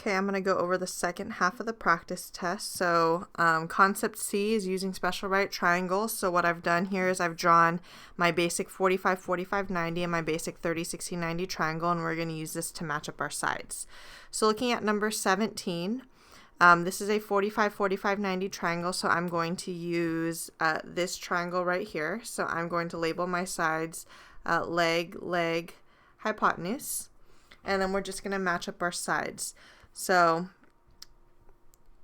Okay, I'm going to go over the second half of the practice test. So concept C is using special right triangles. So what I've done here is I've drawn my basic 45, 45, 90 and my basic 30, 60, 90 triangle, and we're going to use this to match up our sides. So looking at number 17, this is a 45, 45, 90 triangle, so I'm going to use this triangle right here. So I'm going to label my sides leg, leg, hypotenuse, and then we're just going to match up our sides. So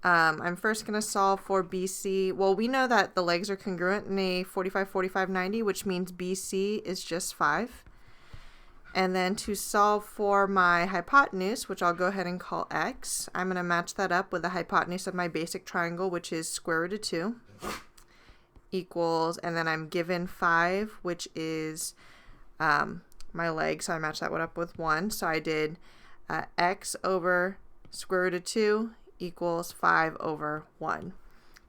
I'm first going to solve for BC. Well, we know that the legs are congruent in a 45, 45, 90, which means BC is just 5. And then to solve for my hypotenuse, which I'll go ahead and call x, I'm going to match that up with the hypotenuse of my basic triangle, which is square root of 2, equals, and then I'm given 5, which is my leg, so I match that one up with 1. So I did x over square root of 2 equals 5 over 1.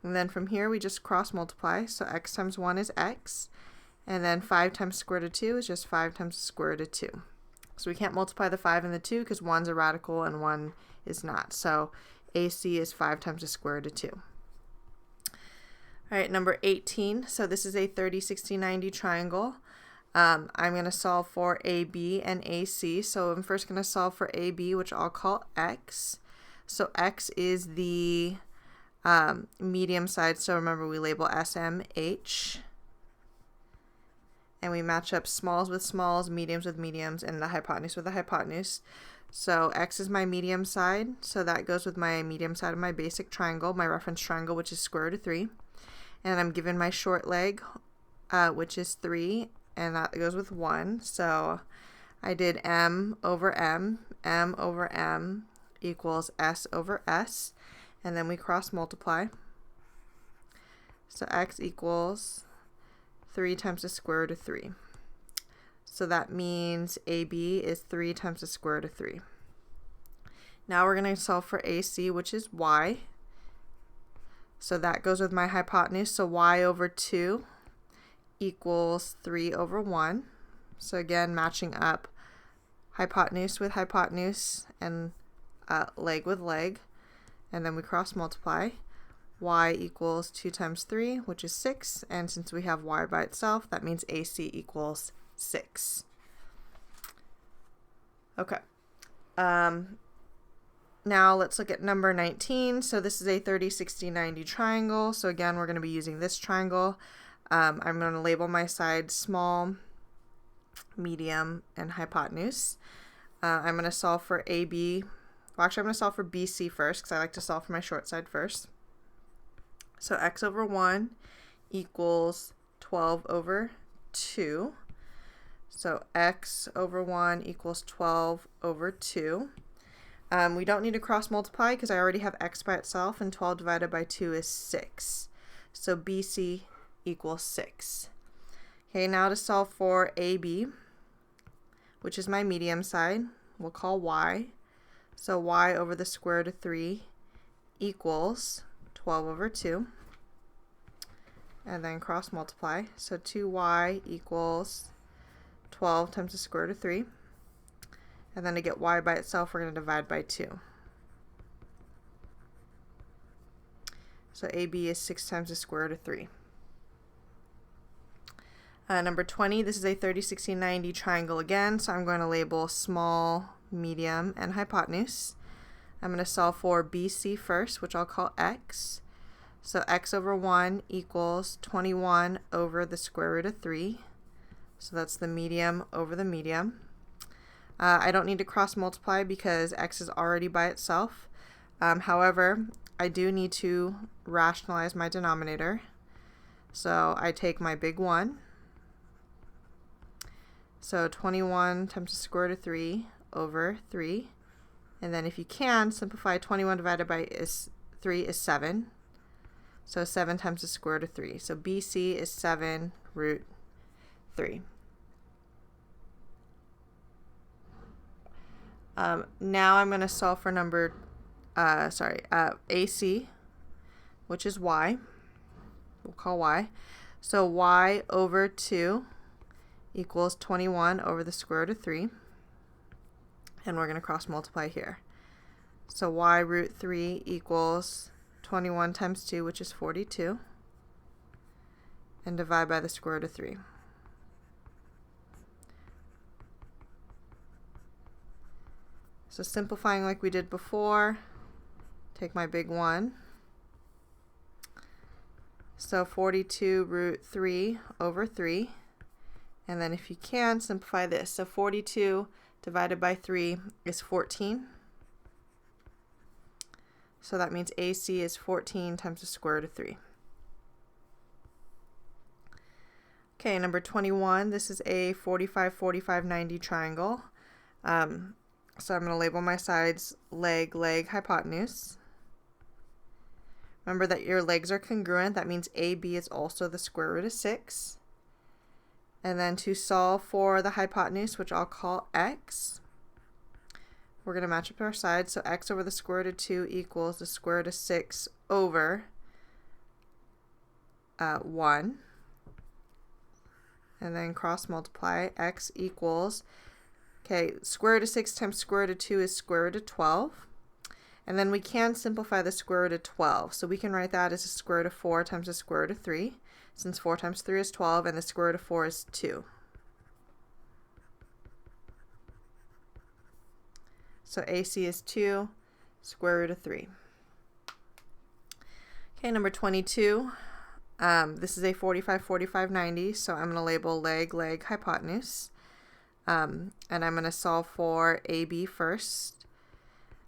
And then from here we just cross multiply, so x times 1 is x, and then 5 times square root of 2 is just 5 times the square root of 2. So we can't multiply the 5 and the 2 because 1's a radical and 1 is not. So AC is 5 times the square root of 2. Alright, number 18. So this is a 30, 60, 90 triangle. I'm going to solve for AB and AC. So I'm first going to solve for AB, which I'll call x. So x is the medium side. So remember, we label SMH. And we match up smalls with smalls, mediums with mediums, and the hypotenuse with the hypotenuse. So x is my medium side. So that goes with my medium side of my basic triangle, my reference triangle, which is square root of 3. And I'm given my short leg, which is 3. And that goes with 1. So I did m over m over m equals s over s. And then we cross multiply. So x equals 3 times the square root of 3. So that means AB is 3 times the square root of 3. Now we're going to solve for AC, which is y. So that goes with my hypotenuse. So y over 2 equals 3 over 1. So again, matching up hypotenuse with hypotenuse and leg with leg. And then we cross multiply. Y equals 2 times 3, which is 6. And since we have y by itself, that means AC equals 6. Okay. Now let's look at number 19. So this is a 30, 60, 90 triangle. So again, we're going to be using this triangle. I'm going to label my sides small, medium, and hypotenuse. I'm going to solve for AB. Well, actually, I'm going to solve for BC first because I like to solve for my short side first. So x over 1 equals 12 over 2. So x over 1 equals 12 over 2. We don't need to cross multiply because I already have x by itself, and 12 divided by 2 is 6. So BC equals 6. Okay, now to solve for AB, which is my medium side, we'll call y. So y over the square root of 3 equals 12 over 2. And then cross multiply. So 2y equals 12 times the square root of 3. And then to get y by itself, we're going to divide by 2. So AB is 6 times the square root of 3. Number 20, this is a 30, 60, 90 triangle again, so I'm going to label small, medium, and hypotenuse. I'm going to solve for BC first, which I'll call x. So x over 1 equals 21 over the square root of 3. So that's the medium over the medium. I don't need to cross multiply because x is already by itself. However, I do need to rationalize my denominator. So I take my big 1. So 21 times the square root of 3 over 3. And then if you can, simplify 21 divided by 3 is 7. So 7 times the square root of 3. So BC is 7 root 3. Now I'm going to solve for number, AC, which is y. We'll call y. So y over 2 equals 21 over the square root of 3. And we're going to cross multiply here. So y root 3 equals 21 times 2, which is 42. And divide by the square root of 3. So simplifying like we did before, take my big 1. So 42 root 3 over 3. And then if you can, simplify this. So 42 divided by 3 is 14. So that means AC is 14 times the square root of 3. Okay, number 21, this is a 45, 45, 90 triangle. So I'm going to label my sides leg, leg, hypotenuse. Remember that your legs are congruent. That means AB is also the square root of 6. And then to solve for the hypotenuse, which I'll call x, we're going to match up our sides. So x over the square root of 2 equals the square root of 6 over 1. And then cross multiply. X equals, okay, square root of 6 times square root of 2 is square root of 12. And then we can simplify the square root of 12. So we can write that as the square root of 4 times the square root of 3, since 4 times 3 is 12, and the square root of 4 is 2. So AC is 2, square root of 3. Okay, number 22. This is a 45, 45, 90, so I'm going to label leg, leg, hypotenuse. And I'm going to solve for AB first.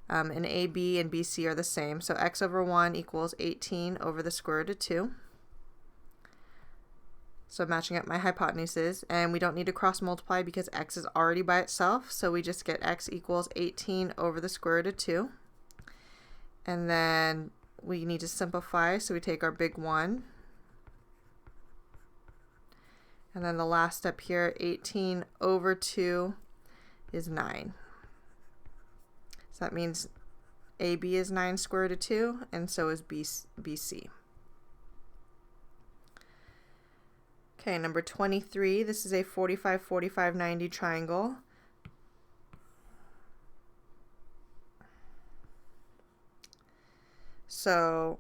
And AB and BC are the same. So x over 1 equals 18 over the square root of 2. So matching up my hypotenuses. And we don't need to cross multiply because x is already by itself. So we just get x equals 18 over the square root of 2. And then we need to simplify. So we take our big 1. And then the last step here, 18 over 2 is 9. So that means AB is 9 square root of 2, and so is BC. Okay, number 23, this is a 45, 45, 90 triangle. So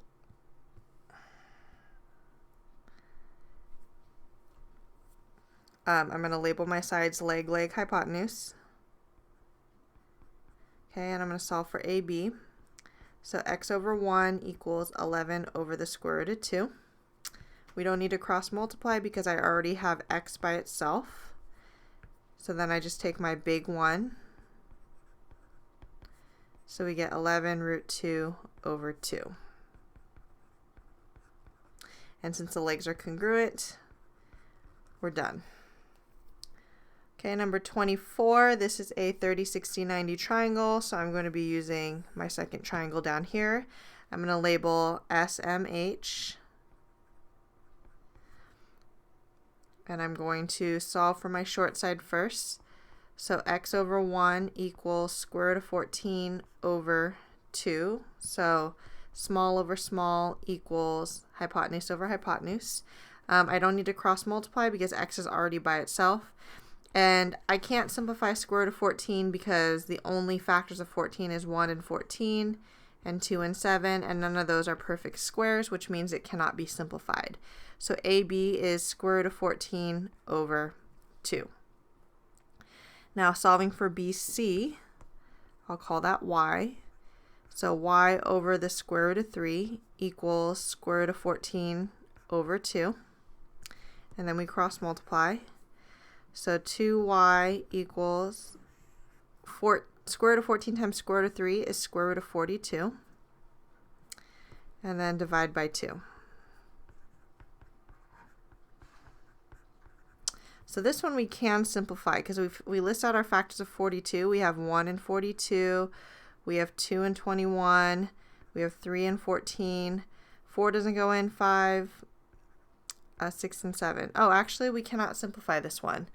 I'm going to label my sides leg, leg, hypotenuse. Okay, and I'm going to solve for AB. So x over 1 equals 11 over the square root of 2. We don't need to cross multiply because I already have x by itself. So then I just take my big 1. So we get 11 root 2 over 2. And since the legs are congruent, we're done. Okay, number 24, this is a 30, 60, 90 triangle, so I'm going to be using my second triangle down here. I'm going to label SMH, and I'm going to solve for my short side first. So x over 1 equals square root of 14 over 2. So small over small equals hypotenuse over hypotenuse. I don't need to cross multiply because x is already by itself. And I can't simplify square root of 14 because the only factors of 14 is 1 and 14 and 2 and 7, and none of those are perfect squares, which means it cannot be simplified. So AB is square root of 14 over 2. Now solving for BC, I'll call that y. So y over the square root of 3 equals square root of 14 over 2. And then we cross multiply. So 2y equals square root of 14 times square root of 3 is square root of 42. And then divide by 2. So this one we can simplify because we list out our factors of 42. We have 1 and 42. We have 2 and 21. We have 3 and 14. 4 doesn't go in, 5. 6 and 7. Oh, actually, we cannot simplify this one.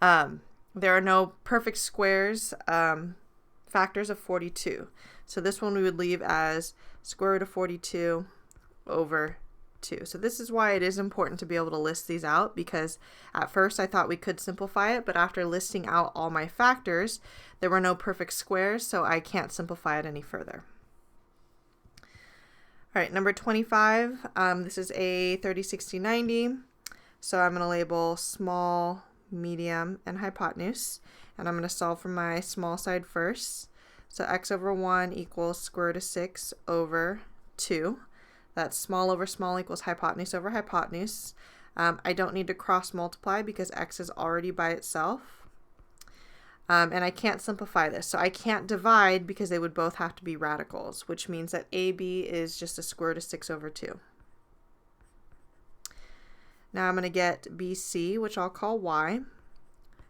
There are no perfect squares, factors of 42. So this one we would leave as square root of 42 over 2. So this is why it is important to be able to list these out, because at first I thought we could simplify it, but after listing out all my factors, there were no perfect squares, so I can't simplify it any further. All right, number 25, this is a 30, 60, 90. So I'm going to label small, medium, and hypotenuse, and I'm going to solve for my small side first. So x over 1 equals square root of 6 over 2. That's small over small equals hypotenuse over hypotenuse. I don't need to cross multiply because x is already by itself. And I can't simplify this. So I can't divide because they would both have to be radicals, which means that AB is just a square root of 6 over 2. Now I'm going to get BC, which I'll call y.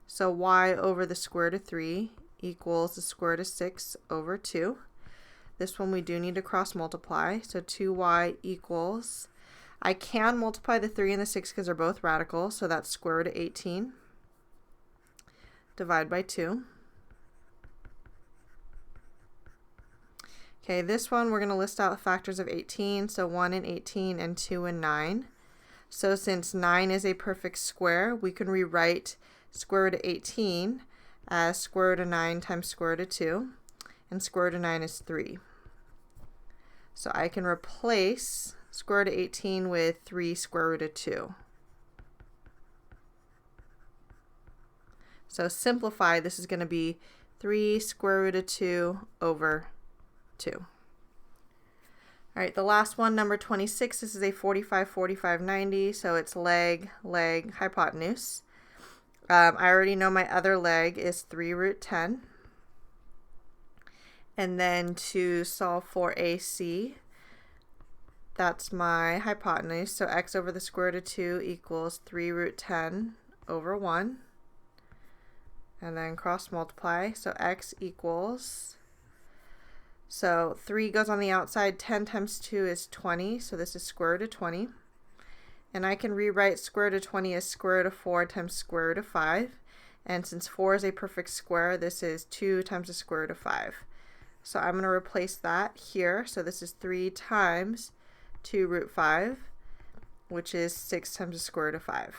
So y over the square root of 3 equals the square root of 6 over 2. This one we do need to cross multiply. So 2y equals, I can multiply the 3 and the 6 because they're both radicals. So that's square root of 18. Divide by 2. Okay, this one we're going to list out the factors of 18. So 1 and 18 and 2 and 9. So since 9 is a perfect square, we can rewrite square root of 18 as square root of 9 times square root of 2, and square root of 9 is 3. So I can replace square root of 18 with 3 square root of 2. So simplify, this is going to be 3 square root of 2 over 2. All right, the last one, number 26, this is a 45, 45, 90, so it's leg, leg, hypotenuse. I already know my other leg is 3 root 10. And then to solve for AC, that's my hypotenuse, so x over the square root of 2 equals 3 root 10 over 1. And then cross multiply, so x equals, so 3 goes on the outside, 10 times 2 is 20, so this is square root of 20. And I can rewrite square root of 20 as square root of 4 times square root of 5. And since 4 is a perfect square, this is 2 times the square root of 5. So I'm going to replace that here. So this is 3 times 2 root 5, which is 6 times the square root of 5.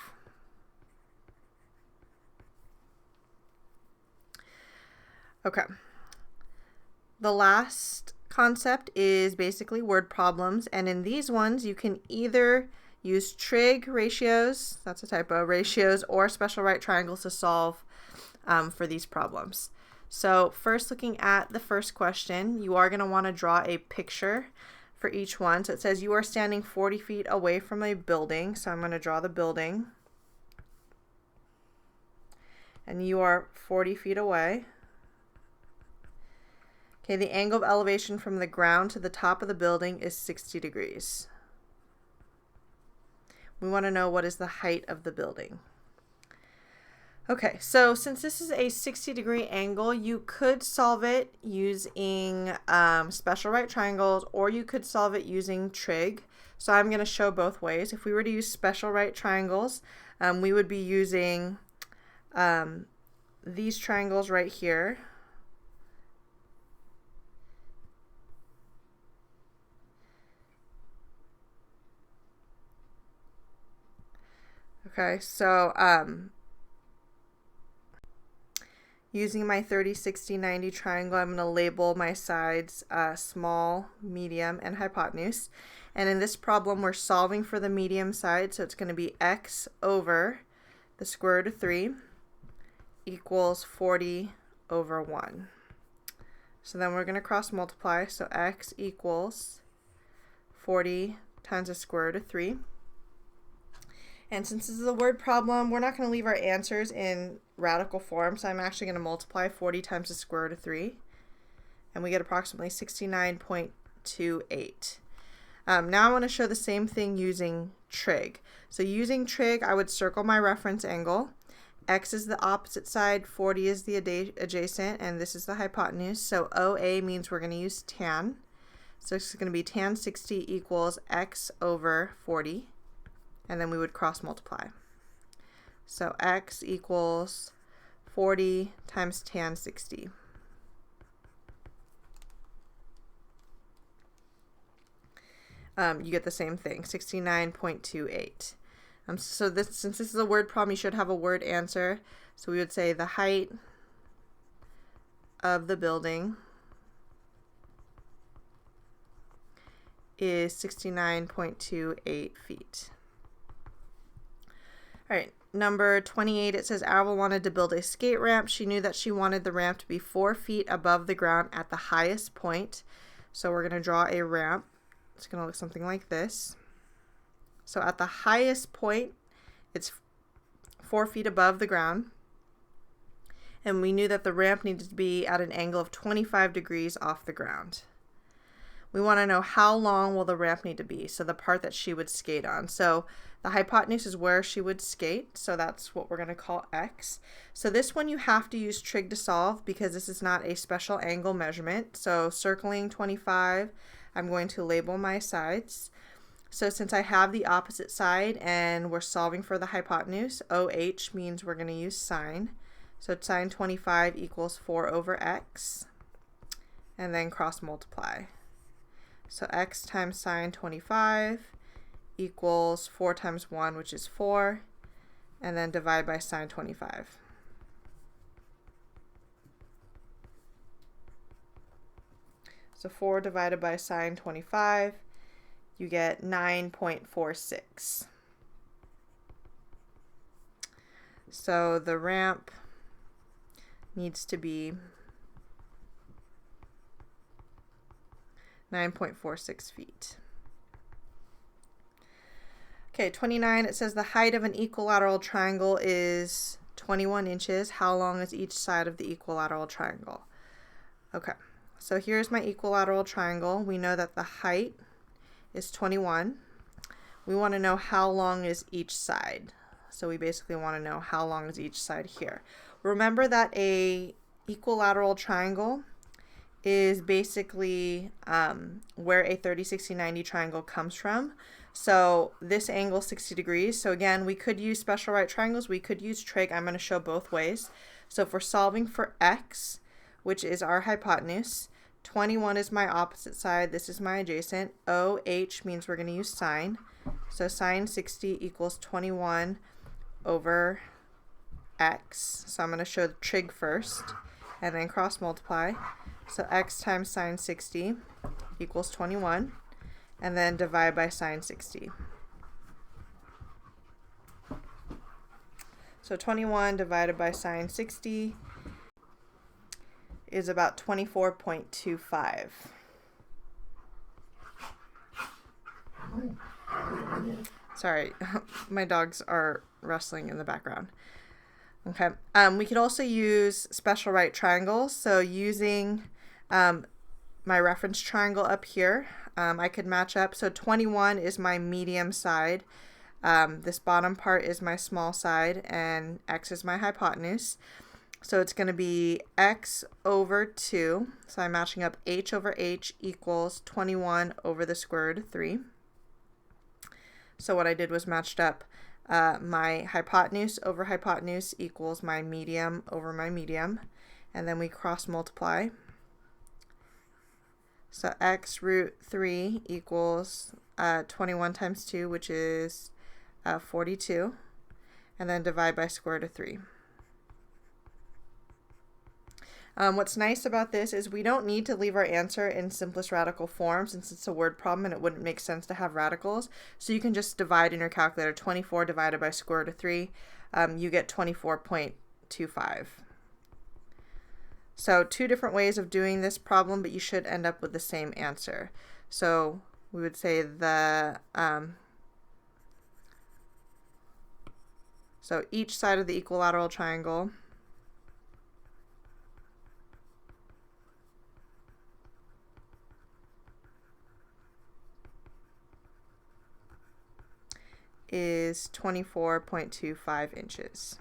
Okay. The last concept is basically word problems, and in these ones you can either use trig ratios, that's a typo, ratios, or special right triangles to solve for these problems. So first, looking at the first question, you are going to want to draw a picture for each one. So it says you are standing 40 feet away from a building, so I'm going to draw the building, and you are 40 feet away. Okay, the angle of elevation from the ground to the top of the building is 60 degrees. We want to know what is the height of the building. Okay, so since this is a 60-degree angle, you could solve it using special right triangles, or you could solve it using trig. So I'm going to show both ways. If we were to use special right triangles, we would be using these triangles right here. Okay, so using my 30, 60, 90 triangle, I'm going to label my sides small, medium, and hypotenuse. And in this problem, we're solving for the medium side, so it's going to be x over the square root of 3 equals 40 over 1. So then we're going to cross multiply, so x equals 40 times the square root of 3. And since this is a word problem, we're not going to leave our answers in radical form, so I'm actually going to multiply 40 times the square root of 3, and we get approximately 69.28. Now I want to show the same thing using trig. So using trig, I would circle my reference angle. X is the opposite side, 40 is the adjacent, and this is the hypotenuse. So OA means we're going to use tan. So it's going to be tan 60 equals x over 40. And then we would cross multiply. So x equals 40 times tan 60. you get the same thing, 69.28. So since this is a word problem, you should have a word answer. So we would say the height of the building is 69.28 feet. All right, number 28, it says Avril wanted to build a skate ramp. She knew that she wanted the ramp to be 4 feet above the ground at the highest point. So we're going to draw a ramp. It's going to look something like this. So at the highest point, it's 4 feet above the ground. And we knew that the ramp needed to be at an angle of 25 degrees off the ground. We want to know how long will the ramp need to be, so the part that she would skate on. So the hypotenuse is where she would skate, so that's what we're going to call x. So this one you have to use trig to solve because this is not a special angle measurement. So circling 25, I'm going to label my sides. So since I have the opposite side and we're solving for the hypotenuse, OH means we're going to use sine. So sine 25 equals 4 over x, and then cross multiply. So x times sine 25 equals 4 times 1, which is 4, and then divide by sine 25. So 4 divided by sine 25, you get 9.46. So the ramp needs to be 9.46 feet. Okay, 29, it says the height of an equilateral triangle is 21 inches. How long is each side of the equilateral triangle? Okay, so here's my equilateral triangle. We know that the height is 21. We want to know how long is each side. So we basically want to know how long is each side here. Remember that a equilateral triangle is basically where a 30, 60, 90 triangle comes from. So this angle is 60 degrees. So again, we could use special right triangles. We could use trig. I'm going to show both ways. So if we're solving for x, which is our hypotenuse, 21 is my opposite side. This is my adjacent. OH means we're going to use sine. So sine 60 equals 21 over x. So I'm going to show the trig first and then cross multiply. So x times sine 60 equals 21, and then divide by sine 60. So 21 divided by sine 60 is about 24.25. Sorry, my dogs are wrestling in the background. Okay, we could also use special right triangles. So using my reference triangle up here, I could match up. So 21 is my medium side. This bottom part is my small side, and x is my hypotenuse. So it's going to be x over 2. So I'm matching up h over h equals 21 over the square root of 3. So what I did was matched up my hypotenuse over hypotenuse equals my medium over my medium, and then we cross multiply. So x root 3 equals 21 times 2, which is 42, and then divide by square root of 3. What's nice about this is we don't need to leave our answer in simplest radical form since it's a word problem and it wouldn't make sense to have radicals. So you can just divide in your calculator. 24 divided by square root of 3, you get 24.25. So two different ways of doing this problem, but you should end up with the same answer. So we would say the so each side of the equilateral triangle is 24.25 inches.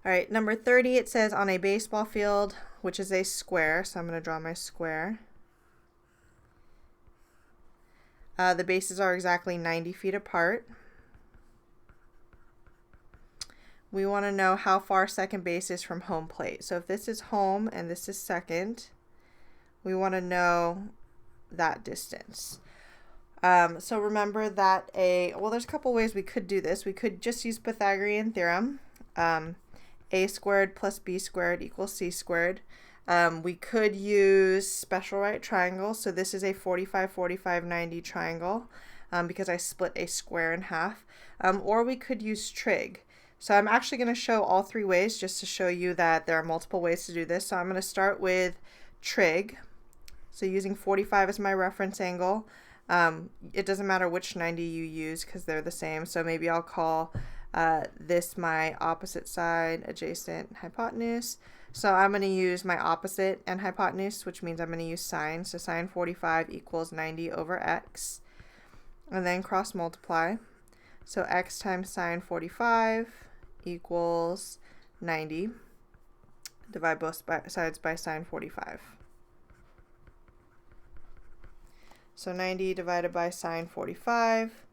All right, number 30, it says on a baseball field, which is a square, so I'm going to draw my square. The bases are exactly 90 feet apart. We want to know how far second base is from home plate. So if this is home and this is second, we want to know that distance. So remember that well, there's a couple ways we could do this. We could just use Pythagorean theorem. A squared plus b squared equals c squared. We could use special right triangle. So this is a 45, 45, 90 triangle because I split a square in half. Or we could use trig. So I'm actually going to show all three ways just to show you that there are multiple ways to do this. So I'm going to start with trig. So using 45 as my reference angle. It doesn't matter which 90 you use because they're the same. So maybe I'll call this my opposite side, adjacent, hypotenuse. So I'm going to use my opposite and hypotenuse, which means I'm going to use sine. So sine 45 equals 90 over x. And then cross multiply. So x times sine 45 equals 90. Divide both sides by sine 45. So 90 divided by sine 45,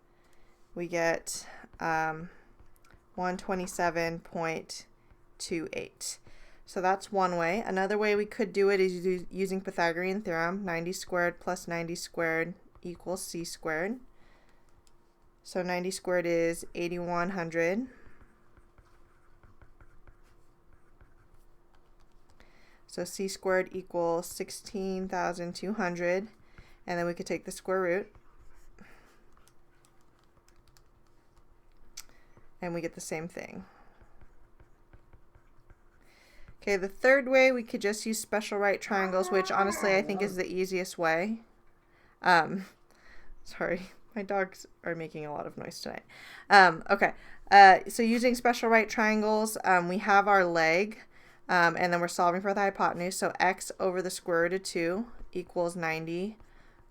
we get 127.28. So that's one way. Another way we could do it is using Pythagorean theorem. 90 squared plus 90 squared equals c squared. So 90 squared is 8100. So c squared equals 16,200. And then we could take the square root. And we get the same thing. Okay, the third way, we could just use special right triangles, which honestly I think is the easiest way. Sorry, my dogs are making a lot of noise tonight. Okay, so using special right triangles, we have our leg, and then we're solving for the hypotenuse. So x over the square root of 2 equals 90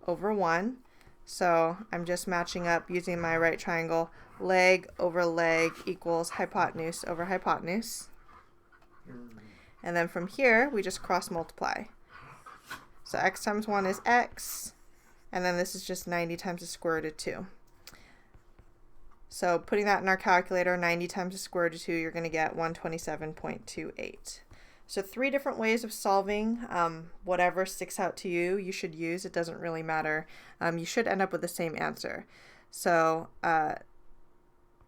over 1. So I'm just matching up using my right triangle. Leg over leg equals hypotenuse over hypotenuse. And then from here, we just cross multiply. So x times 1 is x, and then this is just 90 times the square root of 2. So putting that in our calculator, 90 times the square root of 2, you're going to get 127.28. So 3 different ways of solving. Whatever sticks out to you, you should use. It doesn't really matter. You should end up with the same answer. So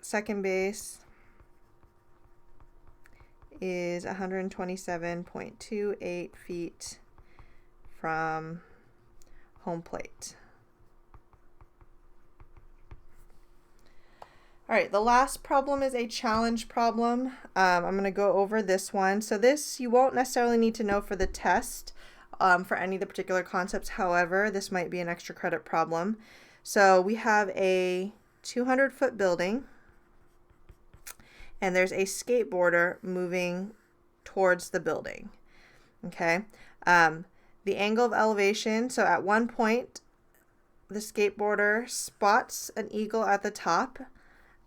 second base is 127.28 feet from home plate. All right, the last problem is a challenge problem. I'm going to go over this one. So this you won't necessarily need to know for the test for any of the particular concepts. However, this might be an extra credit problem. So we have a 200-foot building, and there's a skateboarder moving towards the building. Okay, the angle of elevation, so at one point, the skateboarder spots an eagle at the top,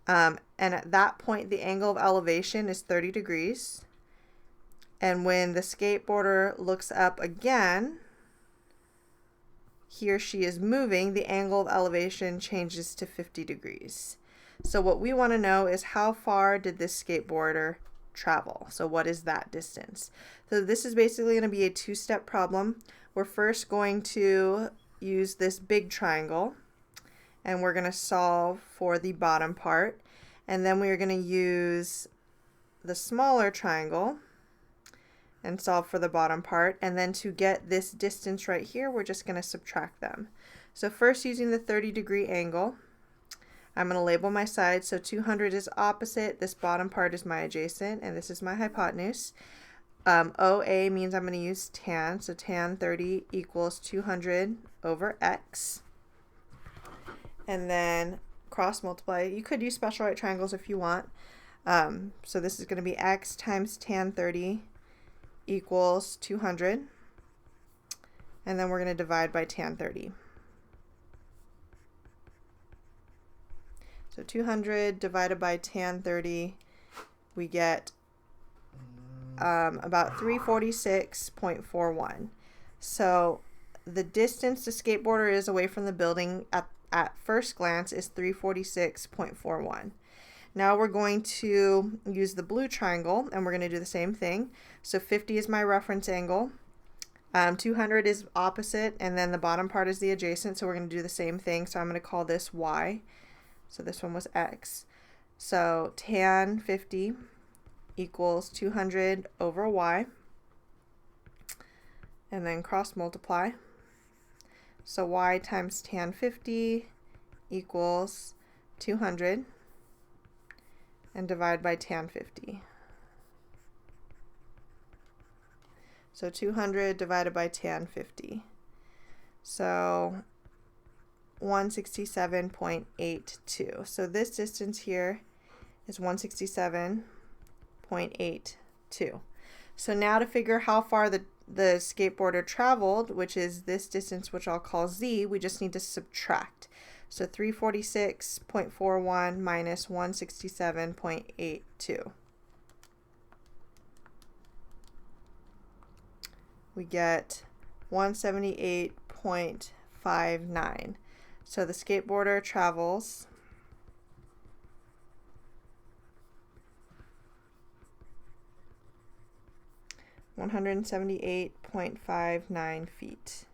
and at that point, the angle of elevation is 30 degrees. And when the skateboarder looks up again, he or she is moving, the angle of elevation changes to 50 degrees. So what we want to know is how far did this skateboarder travel? So what is that distance? So this is basically going to be a two-step problem. We're first going to use this big triangle, and we're going to solve for the bottom part. And then we are going to use the smaller triangle and solve for the bottom part. And then to get this distance right here, we're just going to subtract them. So first, using the 30-degree angle, I'm going to label my sides. So 200 is opposite, this bottom part is my adjacent, and this is my hypotenuse. OA means I'm going to use tan, so tan 30 equals 200 over x. And then cross multiply. You could use special right triangles if you want. So this is going to be x times tan 30 equals 200. And then we're going to divide by tan 30. So 200 divided by tan 30, we get about 346.41. So the distance the skateboarder is away from the building at first glance is 346.41. Now we're going to use the blue triangle, and we're going to do the same thing. So 50 is my reference angle. 200 is opposite, and then the bottom part is the adjacent, so we're going to do the same thing. So I'm going to call this y. So this one was x. So tan 50 equals 200 over y, and then cross multiply. So y times tan 50 equals 200, and divide by tan 50. So 200 divided by tan 50. So 167.82. So this distance here is 167.82. So now to figure how far the skateboarder traveled, which is this distance, which I'll call z, we just need to subtract. So 346.41 minus 167.82. We get 178.59. So the skateboarder travels 178.59 feet.